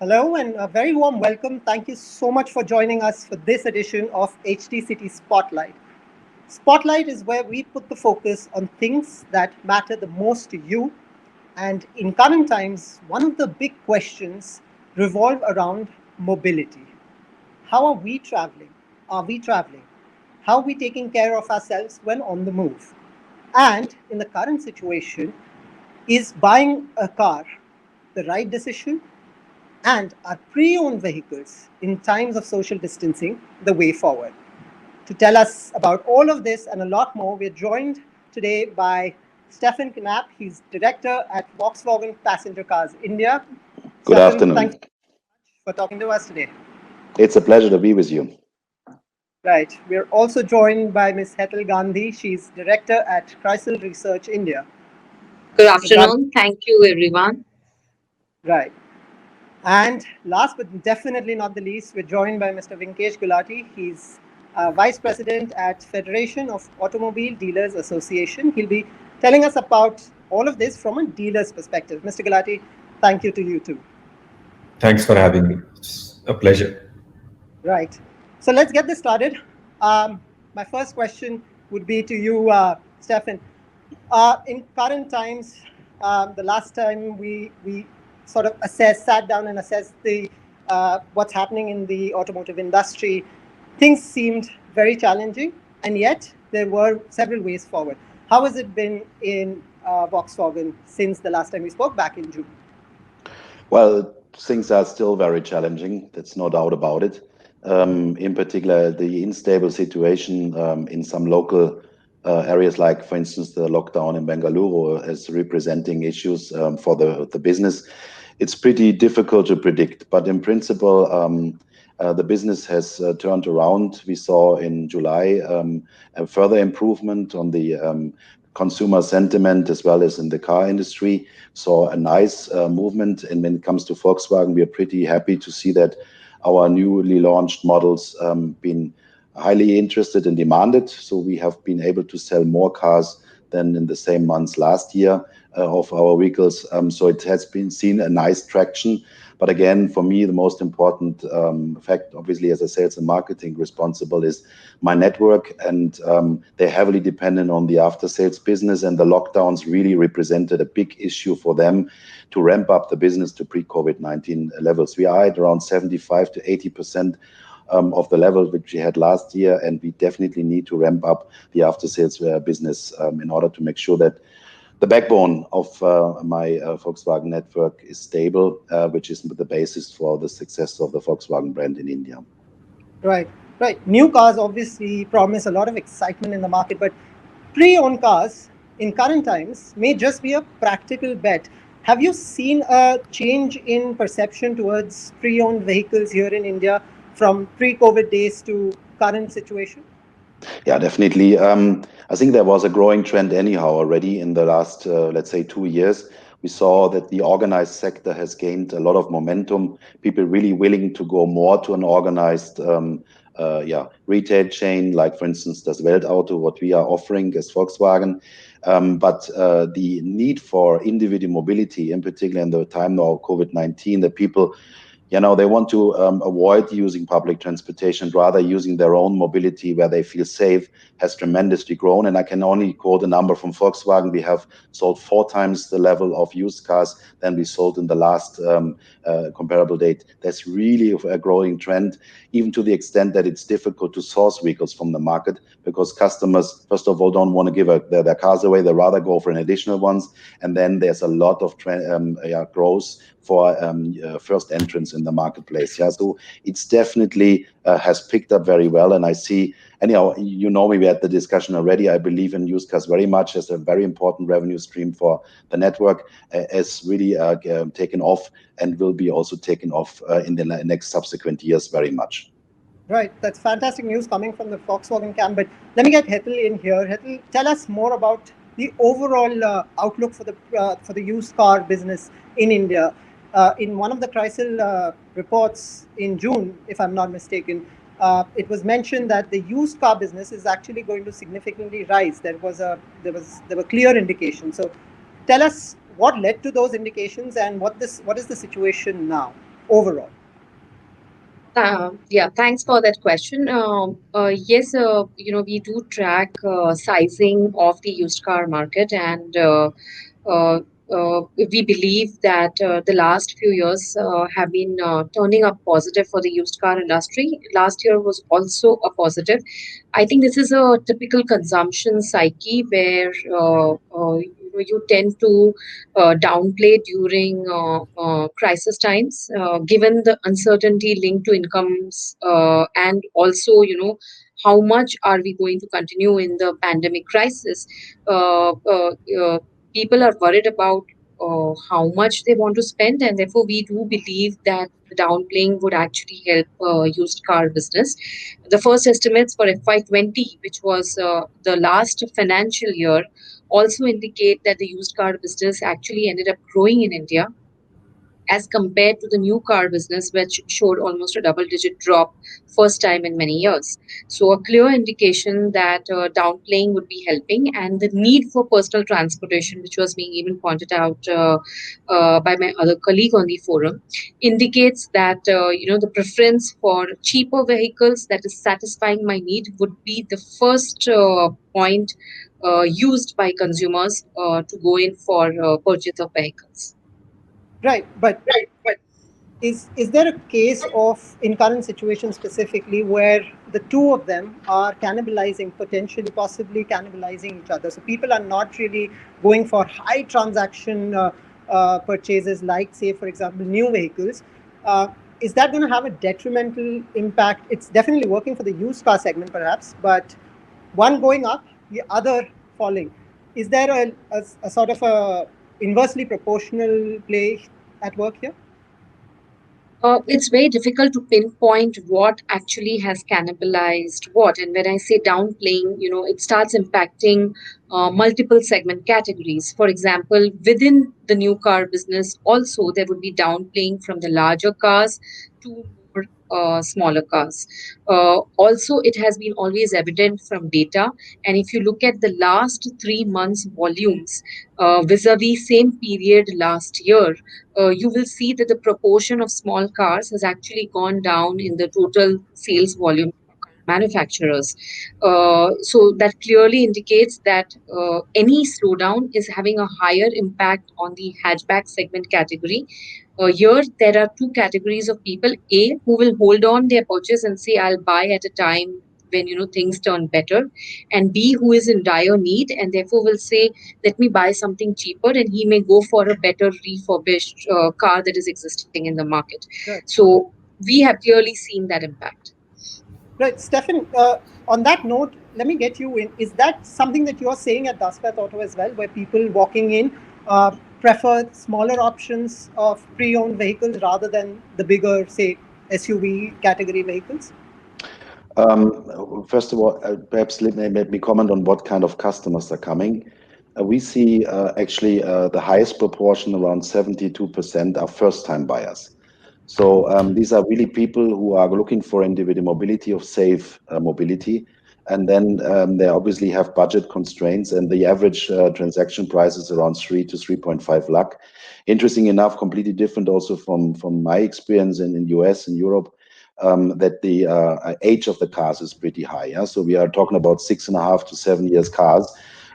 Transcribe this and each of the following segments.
Hello and a very warm welcome. Thank you so much for joining us for this edition of HT City Spotlight. Spotlight is where we put the focus on things that matter the most to you. And in current times, one of the big questions revolve around mobility. How are we traveling? Are we traveling? How are we taking care of ourselves when on the move? And in the current situation, is buying a car the right decision? And are pre-owned vehicles in times of social distancing the way forward? To tell us about all of this and a lot more, we're joined today by Stefan Knapp. He's director at Volkswagen Passenger Cars India. Good Stefan, thank afternoon. you for talking to us today. It's a pleasure to be with you. Right. We're also joined by Ms. Hetal Gandhi. She's director at Chrysler Research India. Good Ms. Gandhi, afternoon. Thank you, everyone. right. And last but definitely not the least, we're joined by Mr. Vinkesh Gulati. He's Vice President at Federation of Automobile Dealers Association. He'll be telling us about all of this from a dealer's perspective. Mr. Gulati, thank you to you too. Thanks for having me. It's a pleasure. Right. So let's get this started. My first question would be to you, Stefan. In current times, the last time we sort of sat down and assessed the what's happening in the automotive industry, things seemed very challenging, and yet there were several ways forward. How has it been in Volkswagen since the last time we spoke back in June? Well, things are still very challenging. That's no doubt about it. In particular, the unstable situation in some local areas, like, for instance, the lockdown in Bengaluru, is representing issues for the business. It's pretty difficult to predict, but in principle, the business has turned around. We saw in July a further improvement on the consumer sentiment as well as in the car industry. Saw a nice movement. And when it comes to Volkswagen, we are pretty happy to see that our newly launched models been highly interested and demanded. So we have been able to sell more cars than in the same months last year of our vehicles. So it has been seen a nice traction. But again, for me, the most important fact, obviously, as a sales and marketing responsible, is my network. And they're heavily dependent on the after-sales business. And the lockdowns really represented a big issue for them to ramp up the business to pre-COVID-19 levels. We are at around 75 to 80% of the level which we had last year. And we definitely need to ramp up the after-sales business in order to make sure that the backbone of my Volkswagen network is stable, which is the basis for the success of the Volkswagen brand in India. Right, right. New cars obviously promise a lot of excitement in the market, but pre-owned cars in current times may just be a practical bet. Have you seen a change in perception towards pre-owned vehicles here in India from pre-COVID days to current situation? Yeah, definitely. I think there was a growing trend anyhow already in the last, let's say, 2 years. We saw that the organized sector has gained a lot of momentum. People really willing to go more to an organized retail chain, like, for instance, das Weltauto, what we are offering as Volkswagen. But the need for individual mobility, in particular in the time now of COVID-19, the people, they want to avoid using public transportation, rather using their own mobility where they feel safe, has tremendously grown. And I can only quote a number from Volkswagen. We have sold 4 times the level of used cars than we sold in the last comparable date. That's really a growing trend, even to the extent that it's difficult to source vehicles from the market because customers, first of all, don't want to give their cars away. They rather go for an additional ones. And then there's a lot of growth for first entrance in the marketplace. Yeah, so it's definitely has picked up very well. And I see, anyhow, we had the discussion already. I believe in used cars very much as a very important revenue stream for the network, as really taken off and will be also taken off in the next subsequent years very much. Right, that's fantastic news coming from the Volkswagen camp. But let me get Hetal in here. Hetal, tell us more about the overall outlook for the used car business in India. In one of the Chrysler reports in June, if I'm not mistaken, it was mentioned that the used car business is actually going to significantly rise. There were clear indications. So, tell us what led to those indications and what is the situation now. overall? Yeah, thanks for that question. Yes, we do track sizing of the used car market, and uh, we believe that the last few years have been turning up positive for the used car industry. Last year was also a positive. I think this is a typical consumption psyche where you tend to downplay during crisis times, given the uncertainty linked to incomes, and also, how much are we going to continue in the pandemic crisis? Uh, uh, uh, People are worried about how much they want to spend, and therefore we do believe that the downplaying would actually help used car business. The first estimates for FY20, which was the last financial year, also indicate that the used car business actually ended up growing in India as compared to the new car business, which showed almost a double digit drop first time in many years. So, a clear indication that downplaying would be helping, and the need for personal transportation, which was being even pointed out by my other colleague on the forum, indicates that the preference for cheaper vehicles that is satisfying my need would be the first point used by consumers to go in for purchase of vehicles. Right, but is there a case of, in current situation specifically, where the two of them are cannibalizing, potentially possibly cannibalizing each other? So people are not really going for high transaction purchases, like, say, for example, new vehicles. uh, is that going to have a detrimental impact? It's definitely working for the used car segment perhaps, but one going up, the other falling. Is there a sort of a inversely proportional play at work here? It's very difficult to pinpoint what actually has cannibalized what. And when I say downplaying, it starts impacting multiple segment categories. For example, within the new car business, also there would be downplaying from the larger cars to more smaller cars. Also, it has been always evident from data. And if you look at the last 3 months' volumes vis-a-vis same period last year, you will see that the proportion of small cars has actually gone down in the total sales volume manufacturers. So that clearly indicates that any slowdown is having a higher impact on the hatchback segment category. Here, there are two categories of people: A, who will hold on their purchase and say, "I'll buy at a time when things turn better," and B, who is in dire need and therefore will say, "Let me buy something cheaper," and he may go for a better refurbished car that is existing in the market. Right. So we have clearly seen that impact. Right, Stefan, on that note, let me get you in. Is that something that you're saying at Daspat Auto as well, where people walking in prefer smaller options of pre-owned vehicles rather than the bigger, say, SUV category vehicles? First of all, perhaps let me comment on what kind of customers are coming. We see actually the highest proportion, around 72%, are first-time buyers. So these are really people who are looking for individual mobility, of safe mobility, and then they obviously have budget constraints, and the average transaction price is around 3 to 3.5 lakh. Interesting enough, completely different also from my experience in US and Europe, that the age of the cars is pretty high. Yeah? So we are talking about 6.5 to 7 years cars,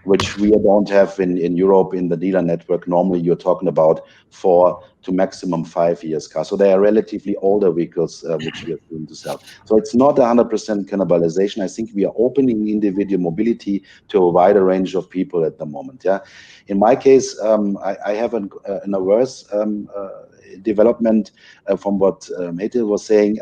which we don't have in Europe in the dealer network. Normally, you're talking about 4 to maximum 5 years cars. So they are relatively older vehicles, which we are going to sell. So it's not 100% cannibalization. I think we are opening individual mobility to a wider range of people at the moment. Yeah. In my case, I have an averse development from what Metal was saying.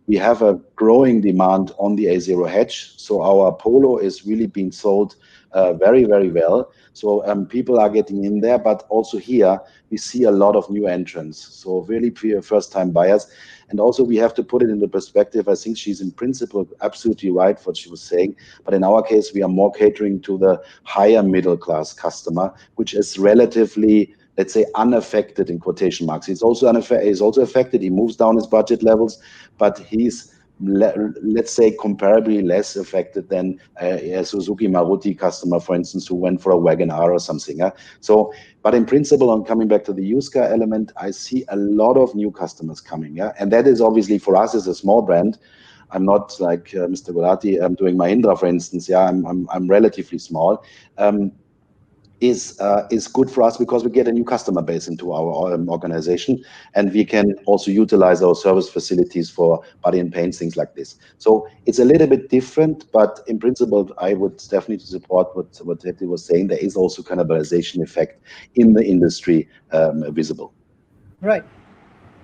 We have a growing demand on the A0 hatch. So our Polo is really being sold very, very well. So people are getting in there, but also here we see a lot of new entrants. So really first-time buyers. And also we have to put it into perspective. I think she's in principle absolutely right what she was saying. But in our case, we are more catering to the higher middle class customer, which is relatively, let's say, unaffected in quotation marks. He's also affected. He moves down his budget levels, but he's let's say comparably less affected than a Suzuki Maruti customer, for instance, who went for a Wagon R or something. So, but in principle, on coming back to the used car element, I see a lot of new customers coming. Yeah, and that is obviously for us as a small brand. I'm not like Mr. Gulati. I'm doing Mahindra, for instance. Yeah, I'm relatively small. Is good for us because we get a new customer base into our organization, and we can also utilize our service facilities for body and paint, things like this. So it's a little bit different, but in principle, I would definitely support what Hetty was saying. There is also cannibalization effect in the industry visible. Right.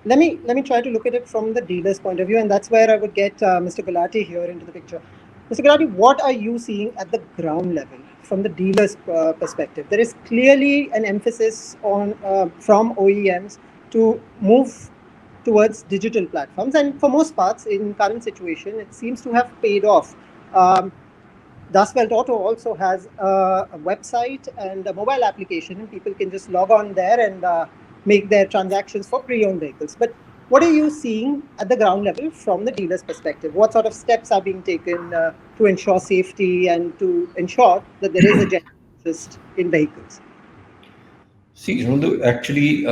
Let me try to look at it from the dealer's point of view, and that's where I would get Mr. Gulati here into the picture. Mr. Gulati, what are you seeing at the ground level from the dealer's perspective? There is clearly an emphasis on from OEMs to move towards digital platforms, and for most parts, in current situation, it seems to have paid off. Um, Dustbelt Auto also has a website and a mobile application, and people can just log on there and make their transactions for pre-owned vehicles. But what are you seeing at the ground level from the dealer's perspective? What sort of steps are being taken to ensure safety and to ensure that there is a genuine interest in vehicles? See, actually,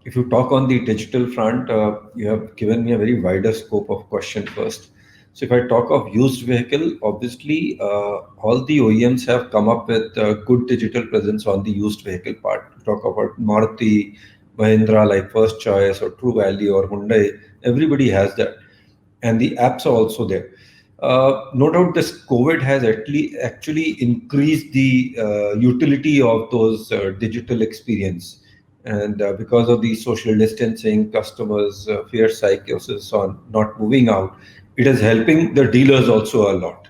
if you talk on the digital front, you have given me a very wider scope of question first. So if I talk of used vehicle, obviously, all the OEMs have come up with good digital presence on the used vehicle part. Talk about Maruti, Mahindra, like First Choice or True Value or Hyundai, everybody has that. And the apps are also there. No doubt this COVID has actually increased the utility of those digital experience. And because of the social distancing, customers' fear psychosis on not moving out, it is helping the dealers also a lot.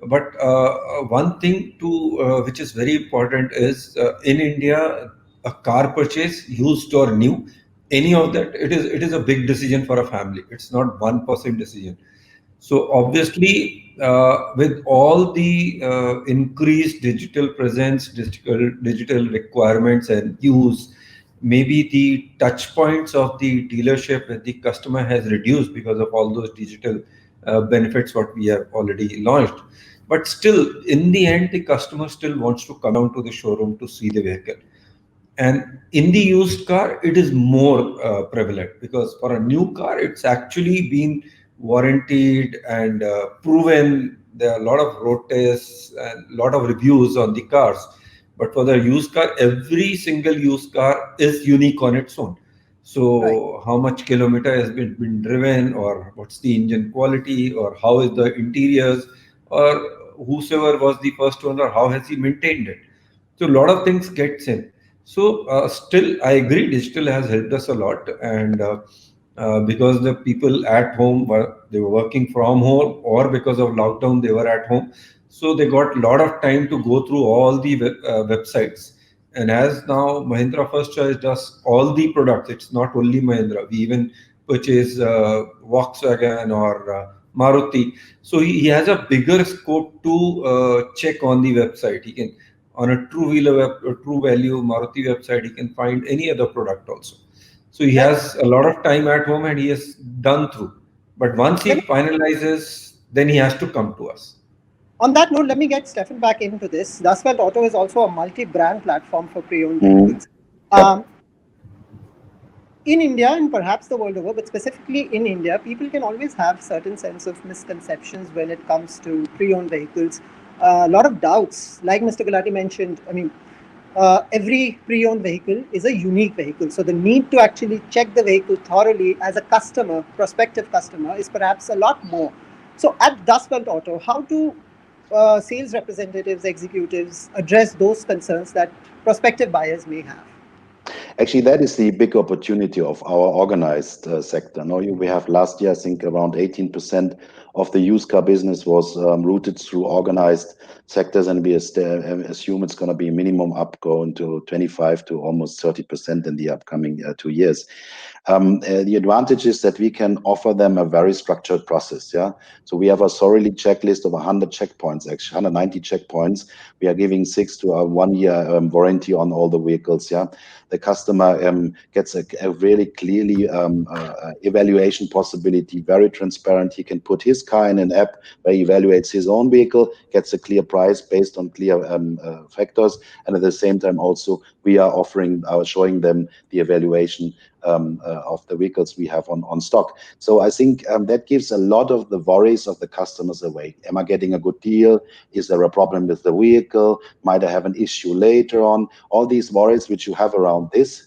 But one thing to which is very important is in India, a car purchase, used or new, any of that, it is a big decision for a family. It's not one person decision. So obviously, with all the increased digital presence, digital requirements and use, maybe the touch points of the dealership with the customer has reduced because of all those digital benefits what we have already launched. But still, in the end, the customer still wants to come down to the showroom to see the vehicle. And in the used car, it is more prevalent because for a new car, it's actually been warranted and proven. There are a lot of road tests and a lot of reviews on the cars. But for the used car, every single used car is unique on its own. Right. So how much kilometer has been driven, or what's the engine quality, or how is the interiors, or whosoever was the first owner, how has he maintained it? So a lot of things gets in. So still, I agree, digital has helped us a lot, and because the people at home they were working from home, or because of lockdown they were at home, so they got a lot of time to go through all the websites. And as now Mahindra First Choice does all the products, it's not only Mahindra. We even purchase Volkswagen or Maruti. So he has a bigger scope to check on the website. He can on a true wheeler true value Maruti website, he can find any other product also. So he Let, has a lot of time at home and he has done through. But once let he me, finalizes, then he has to come to us. on that note, let me get Stefan back into this. Dustbelt Auto is also a multi-brand platform for pre-owned Mhm. vehicles. Yep. Um, in India and perhaps the world over, but specifically in India, people can always have certain sense of misconceptions when it comes to pre-owned vehicles. A lot of doubts, like Mr. Gulati mentioned. I mean, every pre-owned vehicle is a unique vehicle, so the need to actually check the vehicle thoroughly as a customer, prospective customer, is perhaps a lot more. So, at Dustbelt Auto, how do sales representatives, executives address those concerns that prospective buyers may have? Actually, that is the big opportunity of our organized sector. No, we have last year, I think, around 18% of the used car business was routed through organized sectors, and we assume it's going to be minimum up going to 25 to almost 30% in the upcoming 2 years. The advantage is that we can offer them a very structured process. Yeah, so we have a thoroughly checklist of 100 checkpoints, actually 190 checkpoints. We are giving 6 to a 1 year warranty on all the vehicles. Yeah, The customer gets a really clearly evaluation possibility, very transparent. He can put his car in an app where he evaluates his own vehicle, gets a clear price based on clear factors, and at the same time also we are showing them the evaluation of the vehicles we have on stock. So I think that gives a lot of the worries of the customers away. Am I getting a good deal? Is there a problem with the vehicle? Might I have an issue later on? All these worries which you have around this,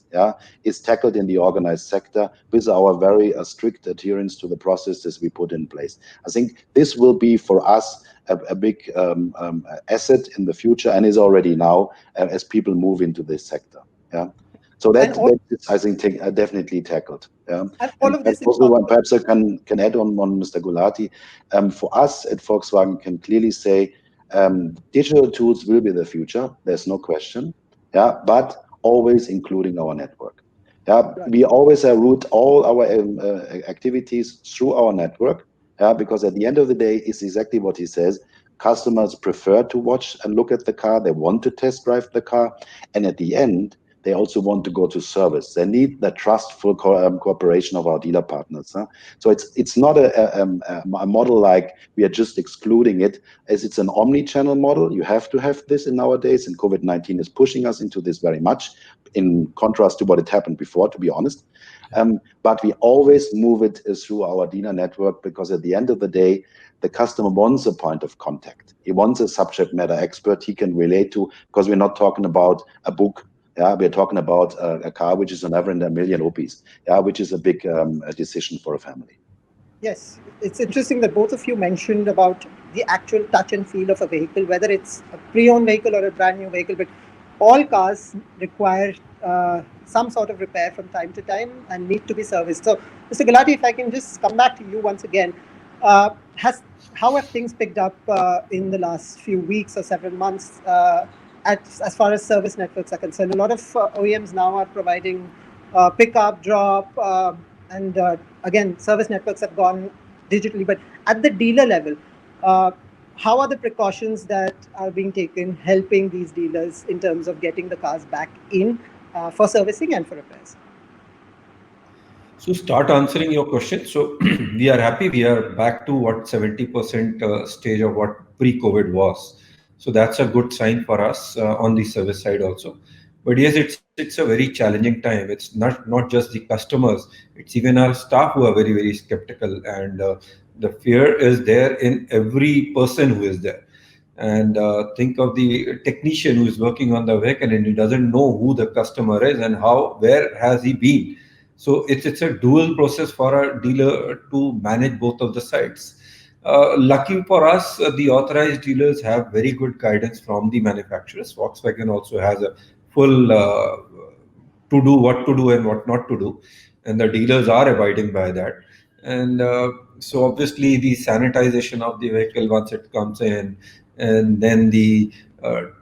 is tackled in the organized sector with our very strict adherence to the processes we put in place. I think this will be for us a big asset in the future, and is already now as people move into this sector. So that is, I think, definitely tackled. And all of this also, perhaps I can add on Mr. Gulati. For us at Volkswagen, can clearly say digital tools will be the future. There's no question. But always including our network. We always route all our activities through our network. Because at the end of the day, it's exactly what he says. Customers prefer to watch and look at the car. They want to test drive the car, and at the end, they also want to go to service. They need the trustful cooperation of our dealer partners. So it's not a model like we are just excluding it, as it's an omni-channel model. You have to have this in nowadays, and COVID-19 is pushing us into this very much, in contrast to what had happened before, to be honest. But we always move it through our dealer network, because at the end of the day, the customer wants a point of contact. He wants a subject matter expert he can relate to, because we're not talking about a book. We're talking about a car which is never in a million rupees, which is a big decision for a family. Yes, it's interesting that both of you mentioned about the actual touch and feel of a vehicle, whether it's a pre-owned vehicle or a brand new vehicle, but all cars require some sort of repair from time to time and need to be serviced. So, Mr. Gulati, if I can just come back to you once again, how have things picked up in the last few weeks or several months as far as service networks are concerned? A lot of OEMs now are providing pick-up, drop, and again, service networks have gone digitally. But at the dealer level, how are the precautions that are being taken helping these dealers in terms of getting the cars back in for servicing and for repairs? So start answering your question. So we are happy we are back to what 70% stage of what pre-COVID was. So that's a good sign for us on the service side also. But yes, it's a very challenging time. It's not just the customers, it's even our staff who are very, very skeptical, and the fear is there in every person who is there. And think of the technician who is working on the vehicle and he doesn't know who the customer is and where has he been. So it's a dual process for a dealer to manage both of the sides. Lucky for us, the authorized dealers have very good guidance from the manufacturers. Volkswagen also has a full to do what to do and what not to do, and the dealers are abiding by that. And so obviously the sanitization of the vehicle once it comes in, and then the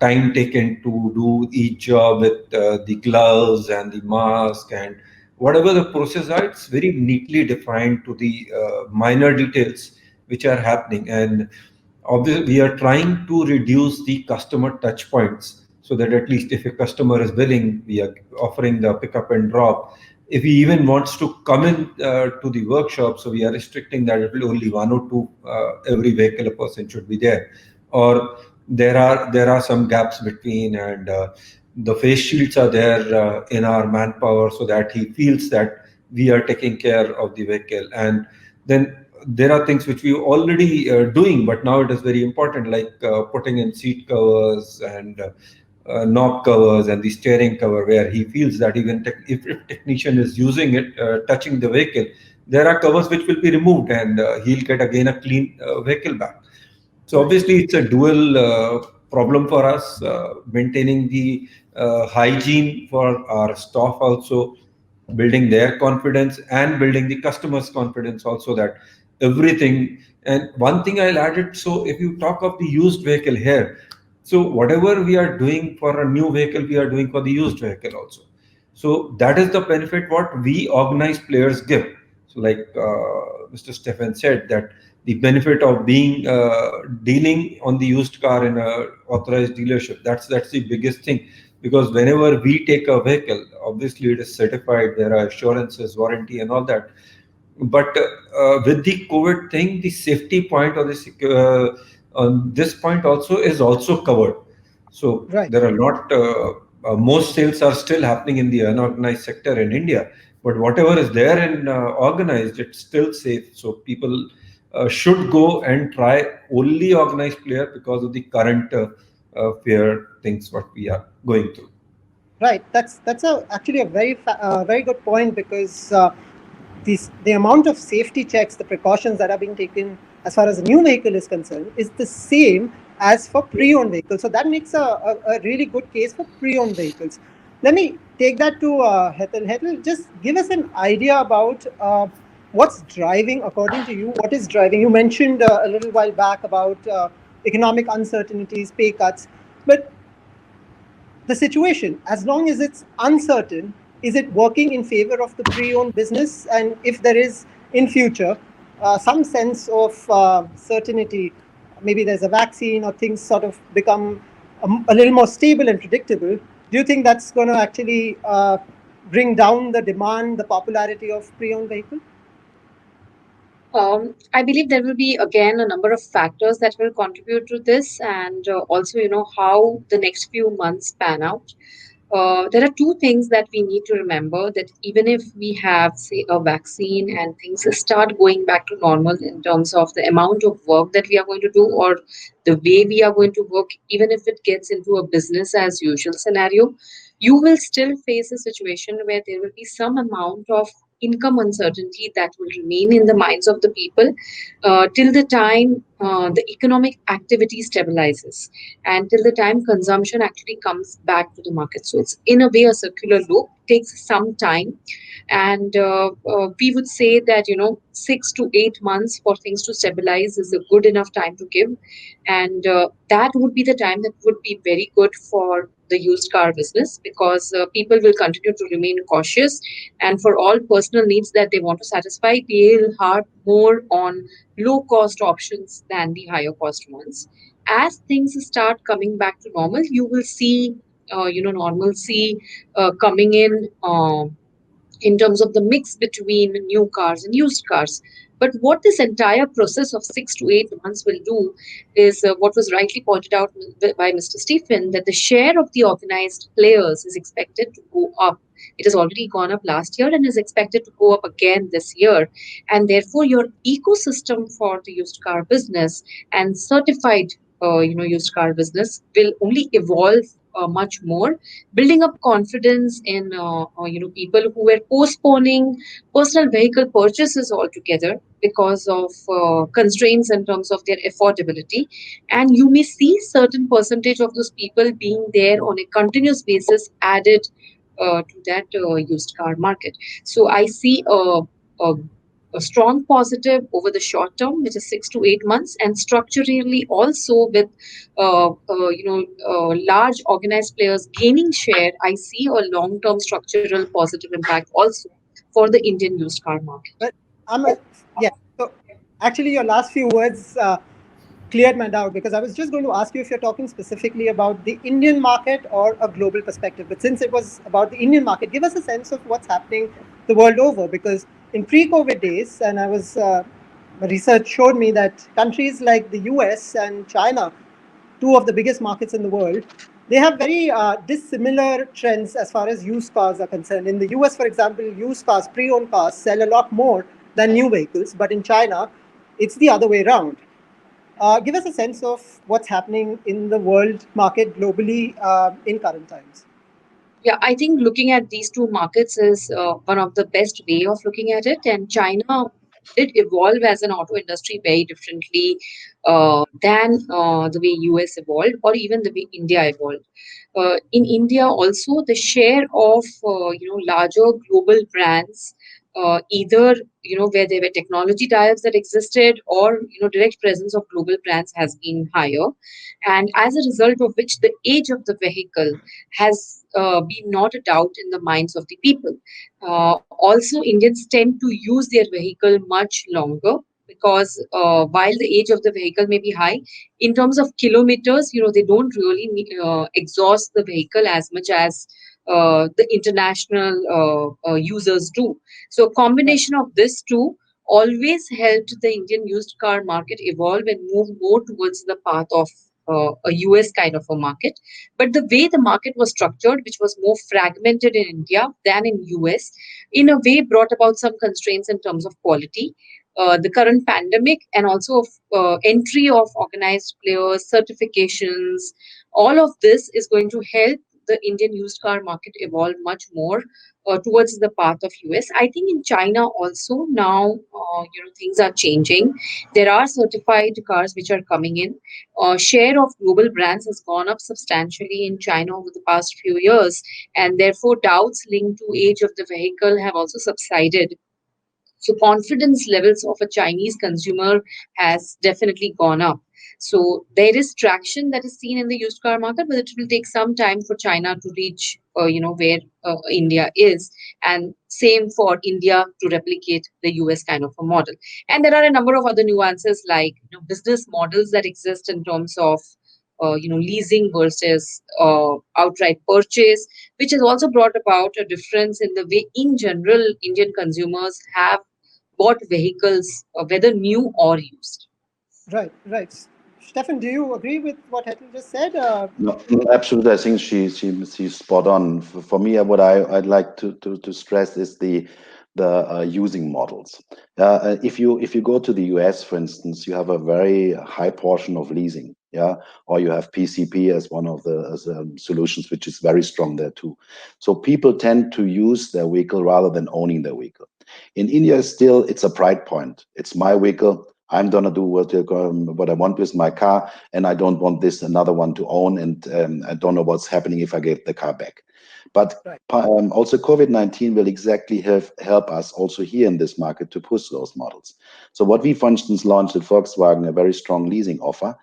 time taken to do each job with the gloves and the mask and whatever the process are, it's very neatly defined to the minor details which are happening. And obviously we are trying to reduce the customer touch points, so that at least if a customer is willing, we are offering the pickup and drop. If he even wants to come in to the workshop, so we are restricting that it will only one or two every vehicle a person should be there, or there are some gaps between, and the face shields are there in our manpower, so that he feels that we are taking care of the vehicle. And then there are things which we already doing, but now it is very important, like putting in seat covers and knob covers and the steering cover, where he feels that even if technician is using it, touching the vehicle, there are covers which will be removed, and he'll get again a clean vehicle back. So obviously it's a dual problem for us, maintaining the hygiene for our staff also, building their confidence and building the customer's confidence also, that everything. And one thing I'll add it, so if you talk of the used vehicle here, so whatever we are doing for a new vehicle, we are doing for the used vehicle also. So that is the benefit what we organized players give. So like Mr. Stefan said, that the benefit of being dealing on the used car in a authorized dealership, that's the biggest thing. because whenever we take a vehicle, obviously it is certified, there are assurances, warranty, and all that. But with the COVID thing, the safety point or the on this point also is also covered. So Right. there are not most sales are still happening in the unorganized sector in India, but whatever is there in organized, it's still safe. So people should go and try only organized player because of the current fear things what we are going through. Right. That's actually a very good point, because the amount of safety checks, the precautions that are being taken as far as a new vehicle is concerned, is the same as for pre-owned vehicles. So that makes a really good case for pre-owned vehicles. Let me take that to Hetal. Hetal, just give us an idea about what's driving, according to you, what is driving. You mentioned a little while back about economic uncertainties, pay cuts, but the situation, as long as it's uncertain, is it working in favor of the pre-owned business? And if there is in future some sense of certainty, maybe there's a vaccine or things sort of become a little more stable and predictable, do you think that's going to actually bring down the demand, the popularity of pre-owned vehicle? I believe there will be again a number of factors that will contribute to this, and also how the next few months pan out. There are two things that we need to remember, that even if we have, say, a vaccine and things start going back to normal in terms of the amount of work that we are going to do or the way we are going to work, even if it gets into a business as usual scenario, you will still face a situation where there will be some amount of income uncertainty that will remain in the minds of the people till the time the economic activity stabilizes and till the time consumption actually comes back to the market. So it's in a way a circular loop, takes some time. And we would say that 6 to 8 months for things to stabilize is a good enough time to give, and that would be the time that would be very good for the used car business, because people will continue to remain cautious, and for all personal needs that they want to satisfy, they'll harp more on low cost options than the higher cost ones. As things start coming back to normal, you will see normalcy coming in terms of the mix between new cars and used cars. But what this entire process of 6 to 8 months will do is what was rightly pointed out by Mr. Stephen, that the share of the organized players is expected to go up. It has already gone up last year and is expected to go up again this year. And therefore, your ecosystem for the used car business and certified used car business will only evolve much more, building up confidence in people who were postponing personal vehicle purchases altogether because of constraints in terms of their affordability. And you may see certain percentage of those people being there on a continuous basis added to that used car market. So I see a a strong positive over the short term, which is 6 to 8 months, and structurally also with large organized players gaining share. I see a long term structural positive impact also for the Indian used car market. But I'm a, yeah. So actually, your last few words cleared my doubt, because I was just going to ask you if you're talking specifically about the Indian market or a global perspective. But since it was about the Indian market, give us a sense of what's happening the world over. Because in pre-COVID days, and I was my research showed me that countries like the US and China, two of the biggest markets in the world, they have very dissimilar trends as far as used cars are concerned. In the US, for example, used cars, pre-owned cars, sell a lot more than new vehicles, but in China, it's the other way around. Give us a sense of what's happening in the world market globally in current times. Yeah, I think looking at these two markets is one of the best way of looking at it. And China did evolve as an auto industry very differently than the way US evolved or even the way India evolved. In India, also the share of larger global brands, either where there were technology tie-ups that existed, or direct presence of global brands has been higher, and as a result of which the age of the vehicle has been not a doubt in the minds of the people. Also, Indians tend to use their vehicle much longer because while the age of the vehicle may be high, in terms of kilometers, they don't really exhaust the vehicle as much as the international users do. So a Right. combination of this two always helped the Indian used car market evolve and move more towards the path of a US kind of a market. But the way the market was structured, which was more fragmented in India than in US, in a way brought about some constraints in terms of quality. The current pandemic and also entry of organized players, certifications, all of this is going to help the Indian used car market evolve much more towards the path of US. I think in China also now, things are changing. There are certified cars which are coming in. Share of global brands has gone up substantially in China over the past few years, and therefore doubts linked to age of the vehicle have also subsided. So confidence levels of a Chinese consumer has definitely gone up. So there is traction that is seen in the used car market, but it will take some time for China to reach, where India is, and same for India to replicate the US kind of a model. And there are a number of other nuances like business models that exist in terms of leasing versus outright purchase, which has also brought about a difference in the way, in general, Indian consumers have bought vehicles, whether new or used. Right. Right. Stefan, do you agree with what Hetal just said? No, absolutely. I think she's spot on. For me, what I'd like to stress is the using models. If you go to the US, for instance, you have a very high portion of leasing, yeah, or you have PCP as one of the solutions, which is very strong there too. So people tend to use their vehicle rather than owning their vehicle. In India, still, it's a pride point. It's my vehicle. I'm gonna do what I want with my car, and I don't want this another one to own, and I don't know what's happening if I get the car back. But Right. also COVID-19 will exactly help us also here in this market to push those models. So what we, for instance, launched at Volkswagen, a very strong leasing offer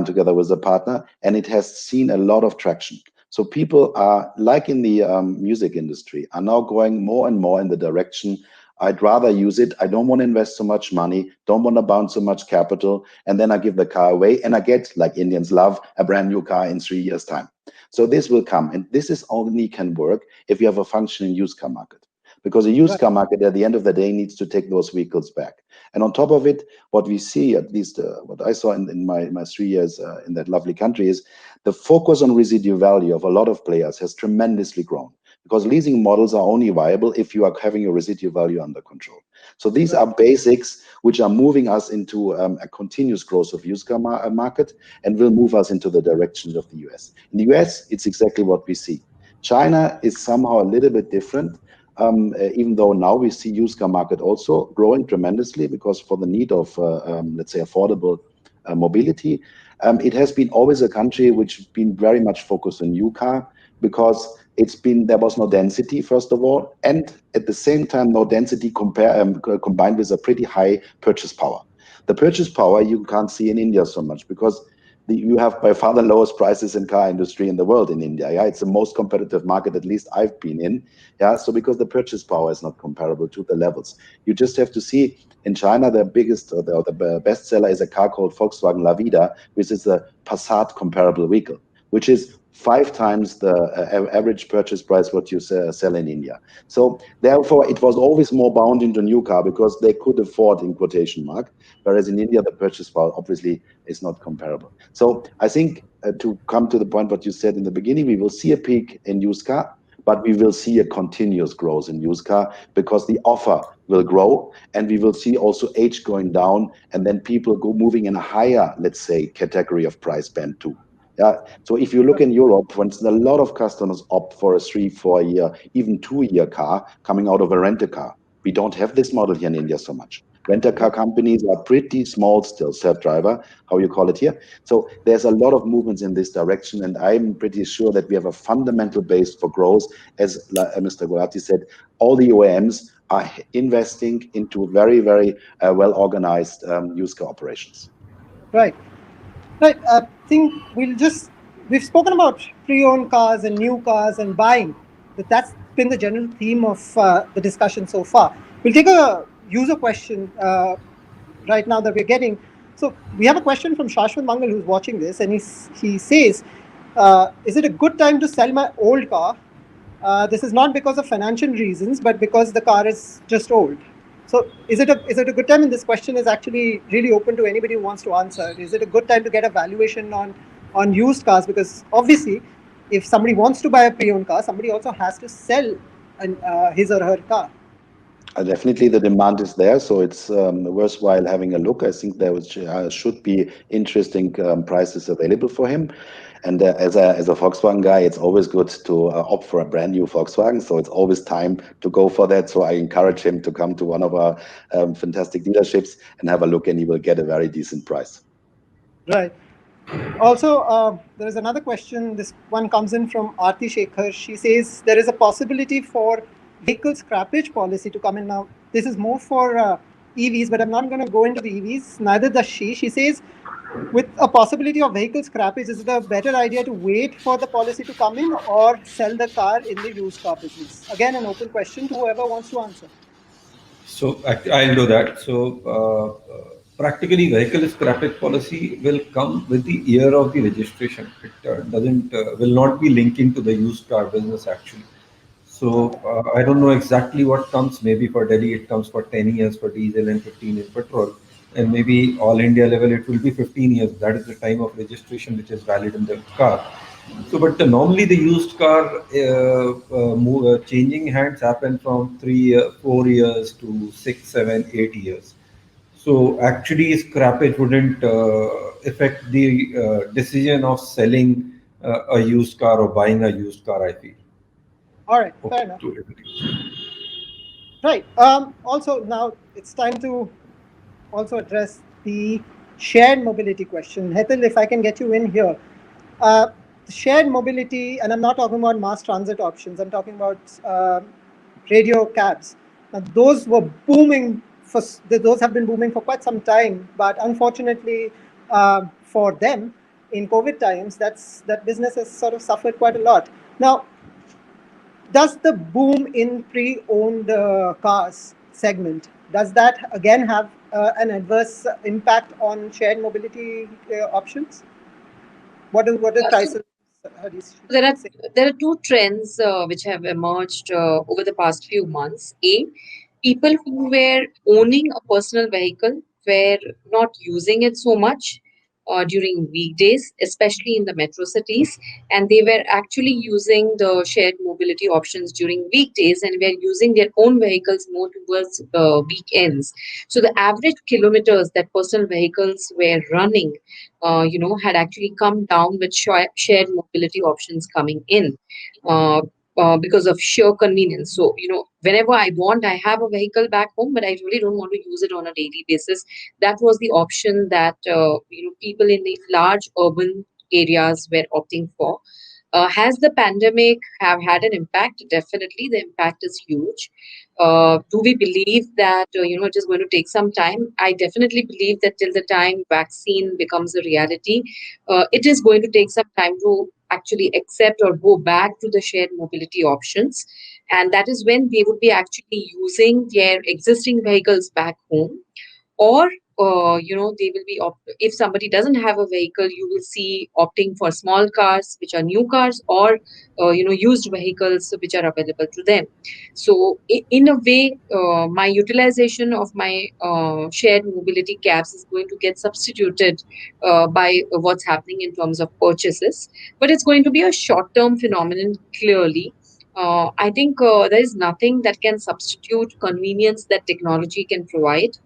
together with a partner, and it has seen a lot of traction. So people are, like in the music industry, are now going more and more in the direction, I'd rather use it. I don't want to invest so much money, don't want to bounce so much capital, and then I give the car away and I get, like Indians love, a brand new car in 3 years' time. So this will come, and this is only can work if you have a functioning used car market. Because a used Right. car market at the end of the day needs to take those vehicles back. And on top of it, what we see, at least what I saw in my 3 years in that lovely country, is the focus on residual value of a lot of players has tremendously grown, because leasing models are only viable if you are having your residual value under control. So these Right. are basics which are moving us into a continuous growth of used car market, and will move us into the direction of the US. In the US, it's exactly what we see. China is somehow a little bit different. Even though now we see used car market also growing tremendously, because for the need of, let's say, affordable mobility, it has been always a country which has been very much focused on new car, because there was no density, first of all, and at the same time no density combined with a pretty high purchase power. The purchase power you can't see in India so much, because you have by far the lowest prices in car industry in the world in India. Yeah, it's the most competitive market, at least I've been in. Yeah, so because the purchase power is not comparable to the levels, you just have to see in China the biggest or the best seller is a car called Volkswagen La Vida, which is a Passat comparable vehicle, which is 5 times the average purchase price what you sell in India. So therefore, it was always more bound into new car because they could afford, in quotation mark, whereas in India the purchase power obviously is not comparable. So I think to come to the point what you said in the beginning, we will see a peak in used car, but we will see a continuous growth in used car because the offer will grow, and we will see also age going down, and then people go moving in a higher, let's say, category of price band too. Yeah. So if you look in Europe, for instance, a lot of customers opt for a 3, 4 year, even 2 year car coming out of a rent a car. We don't have this model here in India so much. Rent a car companies are pretty small still, self-driver, how you call it here. So there's a lot of movements in this direction, and I'm pretty sure that we have a fundamental base for growth. As Mr. Gulati said, all the OEMs are investing into very, very well-organized used car operations. Right. Right. I think we've spoken about pre-owned cars and new cars and buying. That's been the general theme of the discussion so far. We'll take a user question. right now that we're getting. So we have a question from Shashwat Mangal who's watching this, and he says, "Is it a good time to sell my old car? This is not because of financial reasons, but because the car is just old." So is it a good time? And this question is actually really open to anybody who wants to answer. Is it a good time to get a valuation on used cars? Because obviously, if somebody wants to buy a pre-owned car, somebody also has to sell his or her car. Definitely, the demand is there, so it's worthwhile having a look. I think there should be interesting prices available for him. And as a Volkswagen guy, it's always good to opt for a brand new Volkswagen. So it's always time to go for that. So I encourage him to come to one of our fantastic dealerships and have a look, and he will get a very decent price. Right. Also, there is another question. This one comes in from Aarti Shekhar. She says there is a possibility for vehicle scrappage policy to come in now. This is more for EVs, but I'm not going to go into the EVs. Neither does she. She says, with a possibility of vehicle scrappage, is it a better idea to wait for the policy to come in or sell the car in the used car business? Again, an open question to whoever wants to answer. So I'll do that. So practically, vehicle scrappage policy will come with the year of the registration. It doesn't will not be linking to the used car business actually. So I don't know exactly what comes. Maybe for Delhi it comes for 10 years for diesel and 15 years petrol, and maybe all India level it will be 15 years. That is the time of registration which is valid in the car. So, but normally the used car changing hands happen from 4 years to 6, 7, 8 years. So actually, scrappage wouldn't affect the decision of selling a used car or buying a used car, I feel. All right, fair Okay. enough. Right. Also, now it's time to also address the shared mobility question. Hetal, if I can get you in here. Uh, Shared mobility, and I'm not talking about mass transit options, I'm talking about radio cabs. Now, those were booming those have been booming for quite some time, but unfortunately for them, in COVID times, that business has sort of suffered quite a lot. Now, does the boom in pre-owned cars segment, does that again have an adverse impact on shared mobility options? What is Tyson There are say? there are two trends which have emerged over the past few months. A, people who were owning a personal vehicle were not using it so much during weekdays, especially in the metro cities, and they were actually using the shared mobility options during weekdays and were using their own vehicles more towards weekends. So the average kilometers that personal vehicles were running had actually come down with shared mobility options coming in. Because of sheer convenience. So, whenever I want, I have a vehicle back home, but I really don't want to use it on a daily basis. That was the option that, people in the large urban areas were opting for. Has the pandemic have had an impact? Definitely, the impact is huge. Do we believe that it is going to take some time? I definitely believe that till the time vaccine becomes a reality, it is going to take some time to actually accept or go back to the shared mobility options, and that is when they would be actually using their existing vehicles back home, or they will be if somebody doesn't have a vehicle, you will see opting for small cars which are new cars, or used vehicles which are available to them. So in a way, my utilization of my shared mobility cabs is going to get substituted by what's happening in terms of purchases, but it's going to be a short term phenomenon, clearly. I think there is nothing that can substitute convenience that technology can provide.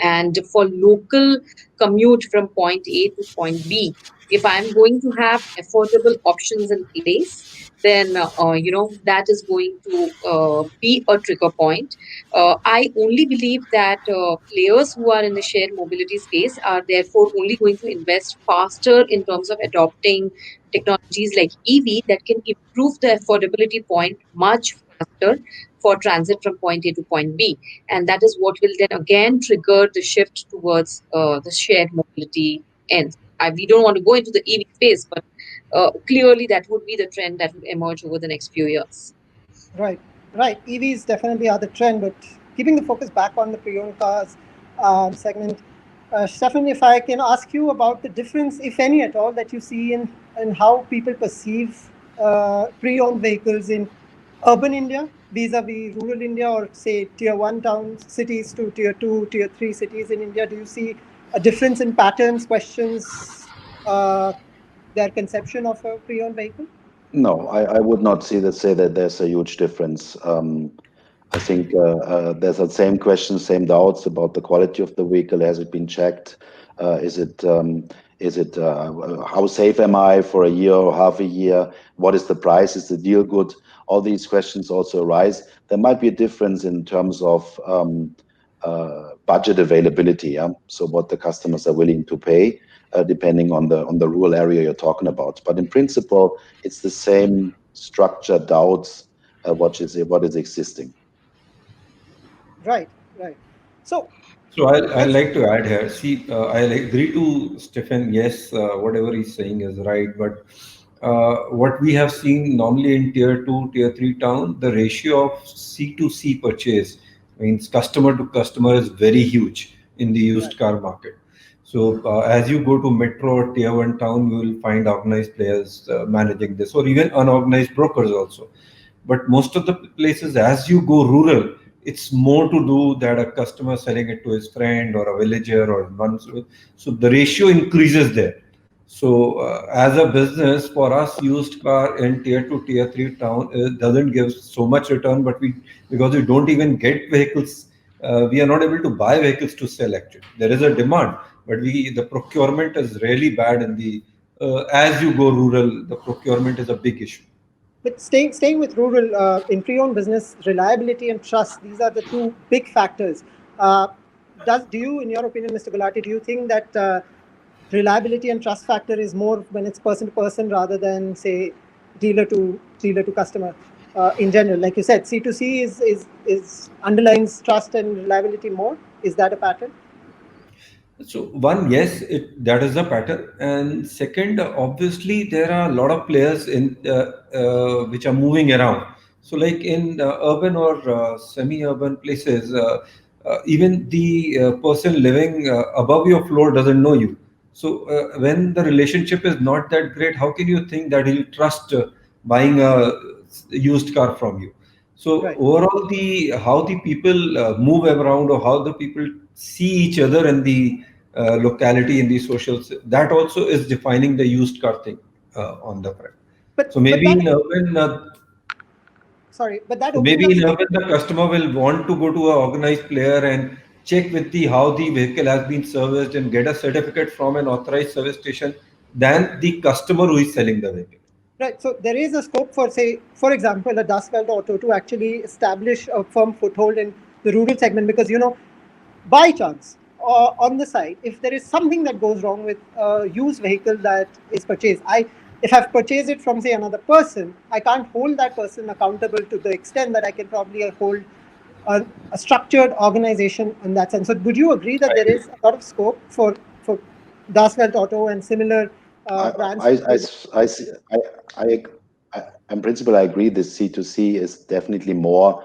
And for local commute from point A to point B, if I'm going to have affordable options in place, then that is going to be a trigger point. I only believe that players who are in the shared mobility space are therefore only going to invest faster in terms of adopting technologies like EV that can improve the affordability point much faster for transit from point A to point B, and that is what will then again trigger the shift towards the shared mobility end. We don't want to go into the EV space, but clearly that would be the trend that will emerge over the next few years. Right, right. EVs definitely are the trend, but keeping the focus back on the pre-owned cars, segment. Stefan, if I can ask you about the difference, if any at all, that you see in how people perceive pre-owned vehicles in urban India vis-a-vis rural India, or say tier one towns, cities to tier two, tier three cities in India. Do you see a difference in patterns, questions, their conception of a pre-owned vehicle? No, I would not say that there's a huge difference. I think there's the same questions, same doubts about the quality of the vehicle. Has it been checked? Is it how safe am I for a year or half a year? What is the price? Is the deal good? All these questions also arise. There might be a difference in terms of budget availability. Yeah? So what the customers are willing to pay, depending on the rural area you're talking about. But in principle, it's the same structure doubts what is existing. Right, right. So So I let's. like to add here. See, I agree to Stephen. Yes, whatever he's saying is right. But what we have seen normally in tier two, tier three town, the ratio of C to C purchase means customer to customer is very huge in the Right. used car market. So as you go to metro or tier one town, you will find organized players managing this, or even unorganized brokers also. But most of the places, as you go rural, it's more to do that a customer selling it to his friend or a villager or one. So the ratio increases there. So as a business, for us, used car in tier two, tier three town doesn't give so much return, but we because we don't even get vehicles, we are not able to buy vehicles to sell. Actually, there is a demand, but the procurement is really bad in the as you go rural, the procurement is a big issue. But staying with rural in pre-owned business, reliability and trust, these are the two big factors. Uh, do you, in your opinion, Mr. Gulati, do you think that reliability and trust factor is more when it's person to person rather than, say, dealer to customer in general? Like you said, C to C is underlines trust and reliability more. Is that a pattern? So one, yes, that is the pattern, and second, obviously there are a lot of players in which are moving around. So like in urban or semi-urban places, even the person living above your floor doesn't know you. So when the relationship is not that great, how can you think that he'll trust buying a used car from you? So Right. overall, the how the people move around or how the people see each other in the locality in the that also is defining the used car thing on the front. So But maybe that in urban, sorry, but that so opens maybe up. in urban the customer will want to go to an organized player and check with the how the vehicle has been serviced and get a certificate from an authorized service station than the customer who is selling the vehicle. Right. So there is a scope for, say, for example, a Dust Belt Auto to actually establish a firm foothold in the rural segment because, by chance, on the side, if there is something that goes wrong with a used vehicle that is purchased, if I've purchased it from, say, another person, I can't hold that person accountable to the extent that I can probably hold a structured organization in that sense. So would you agree that there is a lot of scope for Dust Belt Auto and similar I, brands I, I, to? s- I see, I, in principle, I agree this C2C is definitely more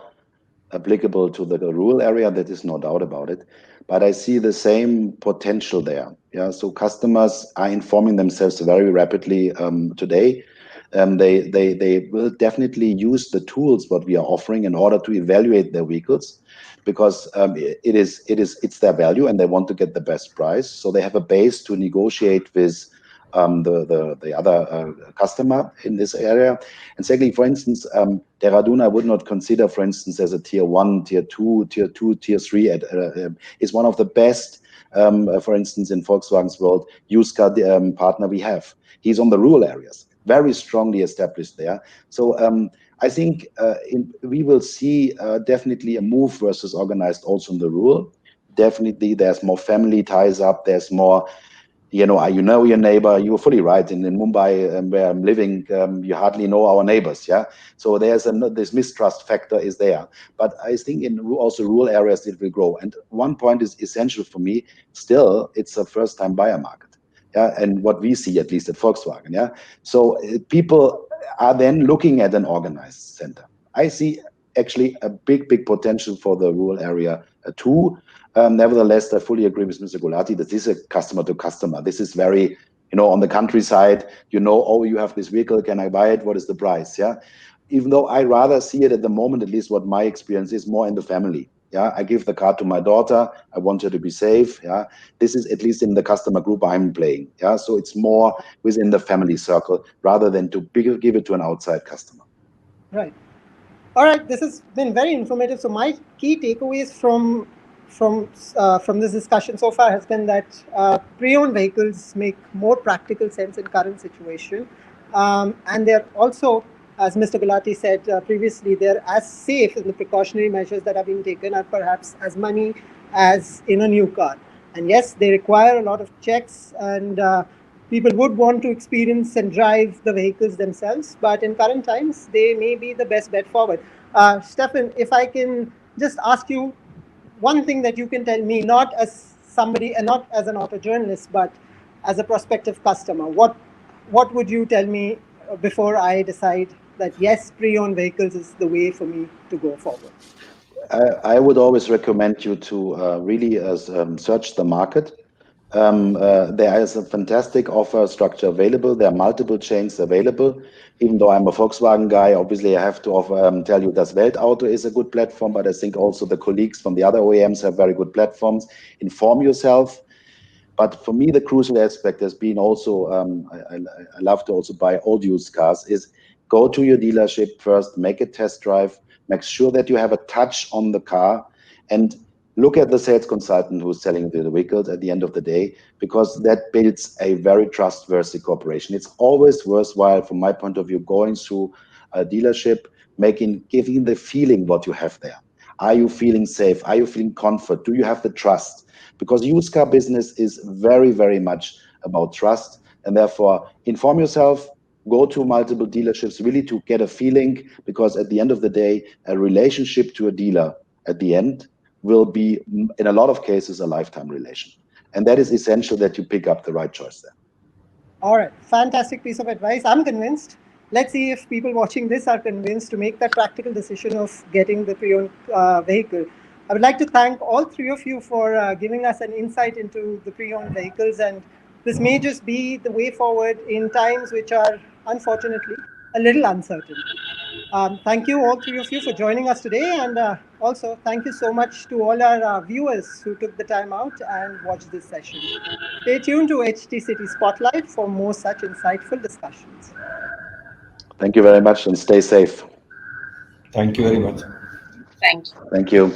applicable to the rural area. That is no doubt about it. But I see the same potential there. Yeah. So customers are informing themselves very rapidly today. They will definitely use the tools what we are offering in order to evaluate their vehicles because it's their value and they want to get the best price. So they have a base to negotiate with the other customer in this area. And secondly, for instance, Dehradun I would not consider, for instance, as a tier one, tier three. Is one of the best, for instance, in Volkswagen's world, used car partner we have. He's on the rural areas, very strongly established there. So I think we will see definitely a move versus organized also in the rural. Definitely, there's more family ties up. There's more your neighbor. You were fully right. In Mumbai, where I'm living, you hardly know our neighbors. Yeah, so this mistrust factor is there. But I think in also rural areas it will grow. And one point is essential for me. Still, it's a first-time buyer market. Yeah, and what we see at least at Volkswagen. Yeah, so people are then looking at an organized center. I see actually a big potential for the rural area too. Nevertheless, I fully agree with Mr. Gulati that this is a customer to customer. This is very, on the countryside, oh, you have this vehicle, can I buy it? What is the price? Yeah. Even though I rather see it at the moment, at least what my experience is, more in the family. Yeah, I give the car to my daughter. I want her to be safe. Yeah, this is at least in the customer group I'm playing. Yeah, so it's more within the family circle rather than to give it to an outside customer. Right. All right. This has been very informative. So my key takeaways from this discussion so far has been that pre-owned vehicles make more practical sense in current situation, and they're also, as Mr. Gulati said previously, they're as safe in the precautionary measures that are being taken, are perhaps as money as in a new car. And yes, they require a lot of checks, and people would want to experience and drive the vehicles themselves. But in current times, they may be the best bet forward. Stefan, if I can just ask you one thing that you can tell me, not as somebody and not as an auto journalist, but as a prospective customer, what would you tell me before I decide that yes, pre-owned vehicles is the way for me to go forward? I would always recommend you to really search the market. There is a fantastic offer structure available. There are multiple chains available. Even though I'm a Volkswagen guy, obviously I have to tell you Das Weltauto is a good platform, but I think also the colleagues from the other OEMs have very good platforms. Inform yourself. But for me, the crucial aspect has been also, I love to also buy old used cars, is go to your dealership first, make a test drive, make sure that you have a touch on the car, and look at the sales consultant who's selling the vehicles at the end of the day, because that builds a very trustworthy cooperation. It's always worthwhile, from my point of view, going through a dealership, giving the feeling what you have there. Are you feeling safe? Are you feeling comfort? Do you have the trust? Because used car business is very, very much about trust, and therefore inform yourself, go to multiple dealerships really to get a feeling, because at the end of the day, a relationship to a dealer at the end will be, in a lot of cases, a lifetime relation. And that is essential that you pick up the right choice there. All right, fantastic piece of advice. I'm convinced. Let's see if people watching this are convinced to make that practical decision of getting the pre-owned vehicle. I would like to thank all three of you for giving us an insight into the pre-owned vehicles, and this may just be the way forward in times which are unfortunately a little uncertain. Thank you, all three of you, for joining us today, and also thank you so much to all our viewers who took the time out and watched this session. Stay tuned to HT City Spotlight for more such insightful discussions. Thank you very much, and stay safe. Thank you very much. Thank you. Thank you.